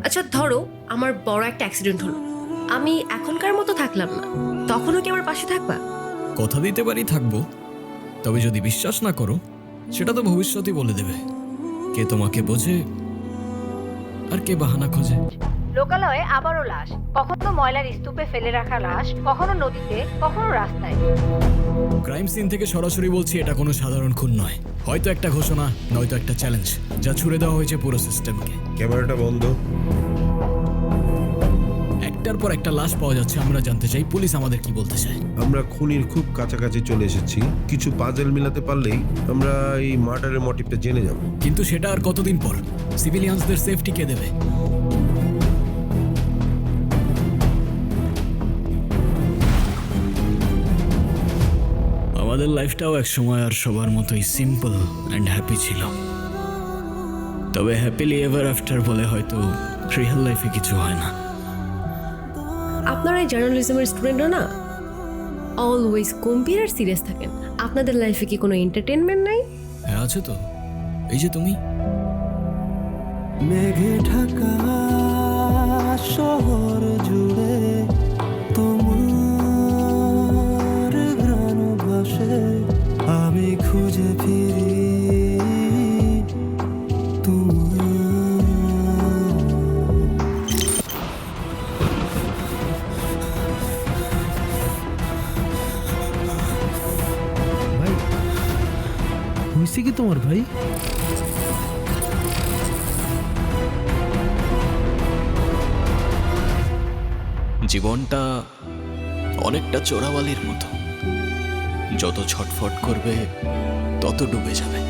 আচ্ছা ধরো আমার বড় একটা অ্যাক্সিডেন্ট হলো, আমি এখনকার মতো থাকলাম না, তখনও কি আমার পাশে থাকবা? কথা দিতে পারি থাকবো, তবে যদি বিশ্বাস না করো সেটা তো ভবিষ্যতই বলে দেবে। কে তোমাকে বোঝে আর কে বাহানা খোঁজে। লোকালয়ে আবারও লাশ, কখনো ময়লার স্তূপে ফেলে রাখা লাশ, কখনো নদীতে, কখনো রাস্তায়। ক্রাইম সিন থেকে সরাসরি বলছি, এটা কোনো সাধারণ খুন নয়। হয়তো একটা ঘোষণা, নয়তো একটা চ্যালেঞ্জ, যা ছুড়ে দেওয়া হয়েছে পুরো সিস্টেমকে। ক্যামেরাটা বন্ধ। একটার পর একটা লাশ পাওয়া যাচ্ছে, আমরা জানতে চাই পুলিশ আমাদের কি বলতে চায়। আমরা খুনির খুব কাছাকাছি চলে এসেছি, কিছু পাজল মিলাতে পারলেই আমরা এই মার্ডারের মোটিভটা জেনে যাব। কিন্তু সেটা আর কতদিন পর? সিভিলিয়ানসদের সেফটি কে দেবে? আমাদের লাইফটাও এক সময় আর সবার মতোই সিম্পল অ্যান্ড হ্যাপি ছিল। তবে হ্যাপিলি এভার আফটার বলে হয়তো রিয়েল লাইফে কিছু হয় না। আপনারা এই জার্নালিজমের স্টুডেন্টরা না অলওয়েজ গম্ভীর আর সিরিয়াস থাকেন। আপনাদের লাইফে কি কোনো এন্টারটেনমেন্ট নাই? হ্যাঁ আছে তো, এই যে তুমি। মেঘে ঢাকা শহর জুড়ে তোমার ঘ্রাণ ভাসে, আমি খুঁজে ফিরি ভাই হয়েছে কি তোমার ভাই? জীবনটা অনেকটা চোরাবালির মতো, যত ছটফট করবে তত ডুবে যাবে।